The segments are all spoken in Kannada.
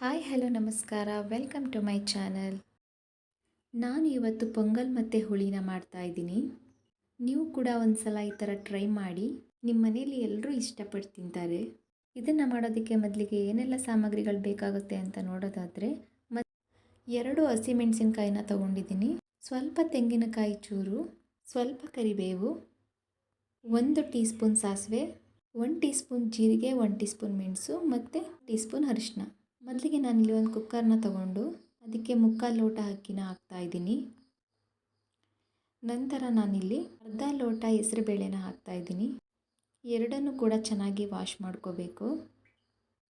ಹಾಯ್ ಹಲೋ ನಮಸ್ಕಾರ, ವೆಲ್ಕಮ್ ಟು ಮೈ ಚಾನಲ್. ನಾನು ಇವತ್ತು ಪೊಂಗಲ್ ಮತ್ತು ಹುಳಿನ ಮಾಡ್ತಾ ಇದ್ದೀನಿ. ನೀವು ಕೂಡ ಒಂದ್ಸಲ ಈ ಥರ ಟ್ರೈ ಮಾಡಿ. ನಿಮ್ಮ ಮನೇಲಿ ಎಲ್ಲರೂ ಇಷ್ಟಪಟ್ಟು ತಿಂತಾರೆ. ಇದನ್ನು ಮಾಡೋದಕ್ಕೆ ಮೊದಲಿಗೆ ಏನೆಲ್ಲ ಸಾಮಗ್ರಿಗಳು ಬೇಕಾಗುತ್ತೆ ಅಂತ ನೋಡೋದಾದರೆ, 2 ಹಸಿಮೆಣಸಿನ್ಕಾಯಿನ ತೊಗೊಂಡಿದ್ದೀನಿ, ಸ್ವಲ್ಪ ತೆಂಗಿನಕಾಯಿ ಚೂರು, ಸ್ವಲ್ಪ ಕರಿಬೇವು, 1 ಟೀ ಸ್ಪೂನ್ ಸಾಸಿವೆ, 1 ಟೀ ಸ್ಪೂನ್ ಜೀರಿಗೆ, 1 ಟೀ ಸ್ಪೂನ್ ಮೆಣಸು ಮತ್ತು ಟೀ ಸ್ಪೂನ್ ಅರಿಶಿನ. ಮೊದಲಿಗೆ ನಾನಿಲ್ಲಿ ಒಂದು ಕುಕ್ಕರ್ನ ತಗೊಂಡು ಅದಕ್ಕೆ 3/4 ಲೋಟ ಅಕ್ಕಿನ ಹಾಕ್ತಾಯಿದ್ದೀನಿ. ನಂತರ ನಾನಿಲ್ಲಿ ಅರ್ಧ ಲೋಟ ಹೆಸರುಬೇಳೆನ ಹಾಕ್ತಾಯಿದ್ದೀನಿ. ಎರಡನ್ನೂ ಕೂಡ ಚೆನ್ನಾಗಿ ವಾಶ್ ಮಾಡ್ಕೋಬೇಕು.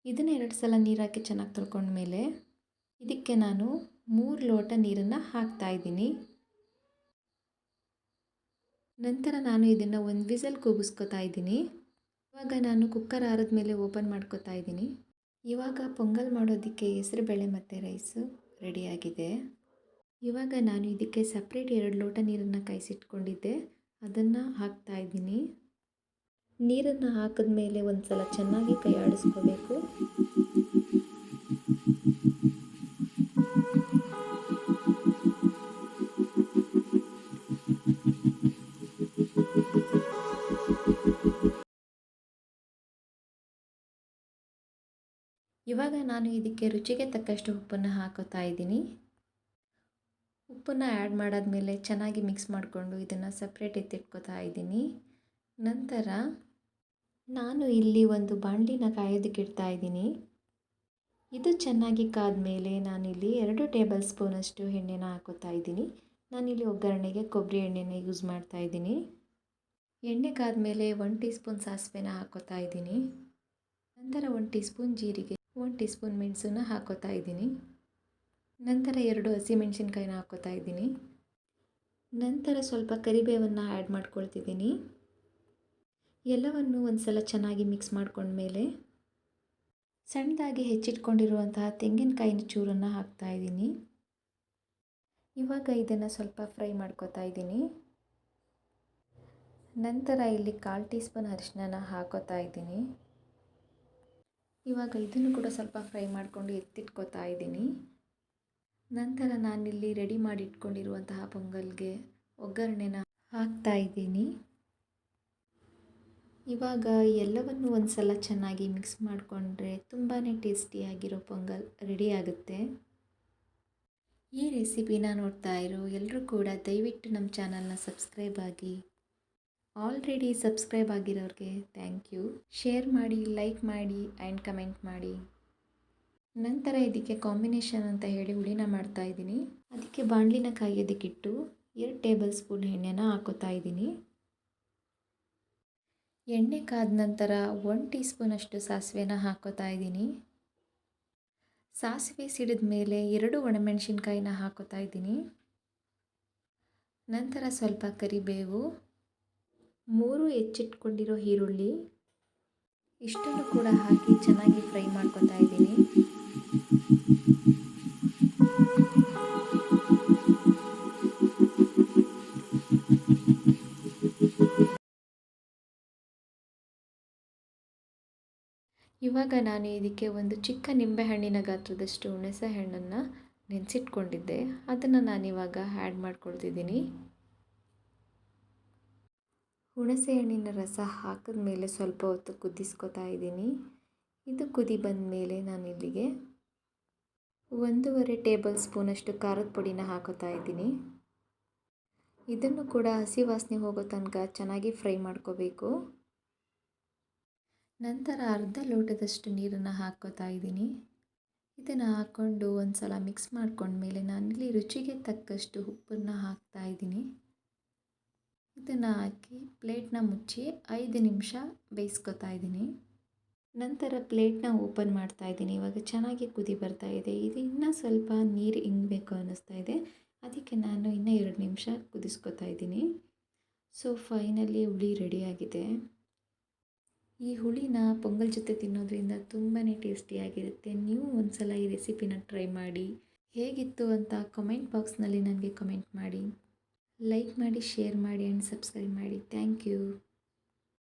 ಇದನ್ನು 2 ಸಲ ನೀರು ಹಾಕಿ ಚೆನ್ನಾಗಿ ತೊಳ್ಕೊಂಡ್ಮೇಲೆ ಇದಕ್ಕೆ ನಾನು 3 ಲೋಟ ನೀರನ್ನು ಹಾಕ್ತಾಯಿದ್ದೀನಿ. ನಂತರ ನಾನು ಇದನ್ನು ಒಂದು ವಿಸಲ್ ಕೂಗಿಸ್ಕೊತಾ ಇದ್ದೀನಿ. ಇವಾಗ ನಾನು ಕುಕ್ಕರ್ ಆರಿದ ಮೇಲೆ ಓಪನ್ ಮಾಡ್ಕೊತಾ ಇದ್ದೀನಿ. ಇವಾಗ ಪೊಂಗಲ್ ಮಾಡೋದಕ್ಕೆ ಹೆಸರುಬೇಳೆ ಮತ್ತು ರೈಸು ರೆಡಿಯಾಗಿದೆ. ಇವಾಗ ನಾನು ಇದಕ್ಕೆ ಸಪ್ರೇಟ್ 2 ಲೋಟ ನೀರನ್ನು ಕಾಯಿಸಿಟ್ಕೊಂಡಿದ್ದೆ, ಅದನ್ನು ಹಾಕ್ತಾಯಿದ್ದೀನಿ. ನೀರನ್ನು ಹಾಕಿದ್ಮೇಲೆ ಒಂದು ಸಲ ಚೆನ್ನಾಗಿ ಕೈ ಆಡಿಸ್ಕೋಬೇಕು. ಇವಾಗ ನಾನು ಇದಕ್ಕೆ ರುಚಿಗೆ ತಕ್ಕಷ್ಟು ಉಪ್ಪನ್ನು ಹಾಕೋತಾ ಇದ್ದೀನಿ. ಉಪ್ಪನ್ನು ಆ್ಯಡ್ ಮಾಡಾದ್ಮೇಲೆ ಚೆನ್ನಾಗಿ ಮಿಕ್ಸ್ ಮಾಡಿಕೊಂಡು ಇದನ್ನು ಸಪ್ರೇಟ್ ಎತ್ತಿಟ್ಕೋತಾ ಇದ್ದೀನಿ. ನಂತರ ನಾನು ಇಲ್ಲಿ ಒಂದು ಬಾಣಲಿನ ಕಾಯೋದಕ್ಕೆ ಇಡ್ತಾ ಇದ್ದೀನಿ. ಇದು ಚೆನ್ನಾಗಿ ಕಾದ್ಮೇಲೆ ನಾನಿಲ್ಲಿ 2 ಟೇಬಲ್ ಸ್ಪೂನಷ್ಟು ಎಣ್ಣೆನ ಹಾಕೋತಾ ಇದ್ದೀನಿ. ನಾನಿಲ್ಲಿ ಒಗ್ಗರಣೆಗೆ ಕೊಬ್ಬರಿ ಎಣ್ಣೆನ ಯೂಸ್ ಮಾಡ್ತಾ ಇದ್ದೀನಿ. ಎಣ್ಣೆ ಕಾದ್ಮೇಲೆ 1 ಟೀ ಸ್ಪೂನ್ ಸಾಸಿವೆನ ಹಾಕೋತಾ ಇದ್ದೀನಿ. ನಂತರ 1 ಟೀ ಸ್ಪೂನ್ ಜೀರಿಗೆ, 1 ಟೀ ಸ್ಪೂನ್ ಮೆಣಸನ್ನ ಹಾಕೋತಾ ಇದ್ದೀನಿ. ನಂತರ 2 ಹಸಿಮೆಣಸಿನ್ಕಾಯಿನ ಹಾಕೋತಾ ಇದ್ದೀನಿ. ನಂತರ ಸ್ವಲ್ಪ ಕರಿಬೇವನ್ನು ಆ್ಯಡ್ ಮಾಡ್ಕೊಳ್ತಿದ್ದೀನಿ. ಎಲ್ಲವನ್ನು ಒಂದು ಸಲ ಚೆನ್ನಾಗಿ ಮಿಕ್ಸ್ ಮಾಡ್ಕೊಂಡ್ಮೇಲೆ ಸಣ್ಣದಾಗಿ ಹೆಚ್ಚಿಟ್ಕೊಂಡಿರುವಂತಹ ತೆಂಗಿನಕಾಯಿನ ಚೂರನ್ನು ಹಾಕ್ತಾ ಇದ್ದೀನಿ. ಇವಾಗ ಇದನ್ನು ಸ್ವಲ್ಪ ಫ್ರೈ ಮಾಡ್ಕೋತಾ ಇದ್ದೀನಿ. ನಂತರ ಇಲ್ಲಿ 1/4 ಟೀ ಸ್ಪೂನ್ ಅರಿಶಿನ ಹಾಕೋತಾ ಇದ್ದೀನಿ. ಇವಾಗ ಇದನ್ನು ಕೂಡ ಸ್ವಲ್ಪ ಫ್ರೈ ಮಾಡಿಕೊಂಡು ಎತ್ತಿಟ್ಕೋತಾ ಇದ್ದೀನಿ. ನಂತರ ನಾನಿಲ್ಲಿ ರೆಡಿ ಮಾಡಿ ಇಟ್ಕೊಂಡಿರುವಂತಹ ಪೊಂಗಲ್ಗೆ ಒಗ್ಗರಣೆನ ಹಾಕ್ತಾ ಇದ್ದೀನಿ. ಇವಾಗ ಎಲ್ಲವನ್ನು ಒಂದು ಸಲ ಚೆನ್ನಾಗಿ ಮಿಕ್ಸ್ ಮಾಡಿಕೊಂಡ್ರೆ ತುಂಬಾ ಟೇಸ್ಟಿಯಾಗಿರೋ ಪೊಂಗಲ್ ರೆಡಿ ಆಗುತ್ತೆ. ಈ ರೆಸಿಪಿನ ನೋಡ್ತಾ ಇರೋ ಎಲ್ಲರೂ ಕೂಡ ದಯವಿಟ್ಟು ನಮ್ಮ ಚಾನಲ್ನ ಸಬ್ಸ್ಕ್ರೈಬ್ ಆಗಿ. ಆಲ್ರೆಡಿ ಸಬ್ಸ್ಕ್ರೈಬ್ ಆಗಿರೋರಿಗೆ ಥ್ಯಾಂಕ್ ಯು. ಶೇರ್ ಮಾಡಿ, ಲೈಕ್ ಮಾಡಿ ಆ್ಯಂಡ್ ಕಮೆಂಟ್ ಮಾಡಿ. ನಂತರ ಇದಕ್ಕೆ ಕಾಂಬಿನೇಷನ್ ಅಂತ ಹೇಳಿ ಹುಳಿನ ಮಾಡ್ತಾಯಿದ್ದೀನಿ. ಅದಕ್ಕೆ ಬಾಣಲಿನ ಕಾಯೋದಕ್ಕಿಟ್ಟು 2 ಟೇಬಲ್ ಸ್ಪೂನ್ ಎಣ್ಣೆನ ಹಾಕೋತಾ ಇದ್ದೀನಿ. ಎಣ್ಣೆ ಕಾದ ನಂತರ 1 ಟೀ ಸ್ಪೂನಷ್ಟು ಸಾಸಿವೆನ ಹಾಕೋತಾ ಇದ್ದೀನಿ. ಸಾಸಿವೆ ಸಿಡಿದ ಮೇಲೆ 2 ಒಣಮೆಣಸಿನ್ಕಾಯಿನ ಹಾಕೋತಾ ಇದ್ದೀನಿ. ನಂತರ ಸ್ವಲ್ಪ ಕರಿಬೇವು, 3 ಹೆಚ್ಚಿಟ್ಕೊಂಡಿರೋ ಈರುಳ್ಳಿ, ಇಷ್ಟನ್ನು ಕೂಡ ಹಾಕಿ ಚೆನ್ನಾಗಿ ಫ್ರೈ ಮಾಡ್ಕೊತಾ ಇದ್ದೀನಿ. ಇವಾಗ ನಾನು ಇದಕ್ಕೆ ಒಂದು ಚಿಕ್ಕ ನಿಂಬೆಹಣ್ಣಿನ ಗಾತ್ರದಷ್ಟು ಹುಣಸೆ ಹಣ್ಣನ್ನು ನೆನೆಸಿಟ್ಕೊಂಡಿದ್ದೆ, ಅದನ್ನು ನಾನಿವಾಗ ಆ್ಯಡ್ ಮಾಡ್ಕೊಳ್ತಿದ್ದೀನಿ. ಹುಣಸೆ ಹಣ್ಣಿನ ರಸ ಹಾಕಿದ ಮೇಲೆ ಸ್ವಲ್ಪ ಹೊತ್ತು ಕುದಿಸ್ಕೊತಾ ಇದ್ದೀನಿ. ಇದು ಕುದಿ ಬಂದ ಮೇಲೆ ನಾನು ಇಲ್ಲಿಗೆ 1.5 ಟೇಬಲ್ ಸ್ಪೂನಷ್ಟು ಖಾರದ ಪುಡಿನ ಹಾಕೋತಾ ಇದ್ದೀನಿ. ಇದನ್ನು ಕೂಡ ಹಸಿ ವಾಸನೆ ಹೋಗೋ ತನಕ ಚೆನ್ನಾಗಿ ಫ್ರೈ ಮಾಡ್ಕೋಬೇಕು. ನಂತರ ಅರ್ಧ ಲೋಟದಷ್ಟು ನೀರನ್ನು ಹಾಕೋತಾ ಇದ್ದೀನಿ. ಇದನ್ನು ಹಾಕ್ಕೊಂಡು ಒಂದು ಸಲ ಮಿಕ್ಸ್ ಮಾಡ್ಕೊಂಡ್ಮೇಲೆ ನಾನಿಲ್ಲಿ ರುಚಿಗೆ ತಕ್ಕಷ್ಟು ಉಪ್ಪನ್ನು ಹಾಕ್ತಾ ಇದ್ದೀನಿ. ಇದನ್ನು ಹಾಕಿ ಪ್ಲೇಟ್ನ ಮುಚ್ಚಿ 5 ನಿಮಿಷ ಬೇಯಿಸ್ಕೊತಾ ಇದ್ದೀನಿ. ನಂತರ ಪ್ಲೇಟ್ನ ಓಪನ್ ಮಾಡ್ತಾ ಇದ್ದೀನಿ. ಇವಾಗ ಚೆನ್ನಾಗಿ ಕುದಿ ಬರ್ತಾ ಇದೆ. ಇದು ಇನ್ನೂ ಸ್ವಲ್ಪ ನೀರು ಇಂಗಬೇಕು ಅನ್ನಿಸ್ತಾ ಇದೆ. ಅದಕ್ಕೆ ನಾನು ಇನ್ನೂ 2 ನಿಮಿಷ ಕುದಿಸ್ಕೊತಾ ಇದ್ದೀನಿ. ಸೊ ಫೈನಲಿ ಹುಳಿ ರೆಡಿಯಾಗಿದೆ. ಈ ಹುಳಿನ ಪೊಂಗಲ್ ಜೊತೆ ತಿನ್ನೋದ್ರಿಂದ ತುಂಬಾ ಟೇಸ್ಟಿಯಾಗಿರುತ್ತೆ. ನೀವು ಒಂದು ಸಲ ಈ ರೆಸಿಪಿನ ಟ್ರೈ ಮಾಡಿ. ಹೇಗಿತ್ತು ಅಂತ ಕಮೆಂಟ್ ಬಾಕ್ಸ್ನಲ್ಲಿ ನನಗೆ ಕಮೆಂಟ್ ಮಾಡಿ. ಲೈಕ್ ಮಾಡಿ, ಶೇರ್ ಮಾಡಿ ಆ್ಯಂಡ್ ಸಬ್ಸ್ಕ್ರೈಬ್ ಮಾಡಿ. Thank you.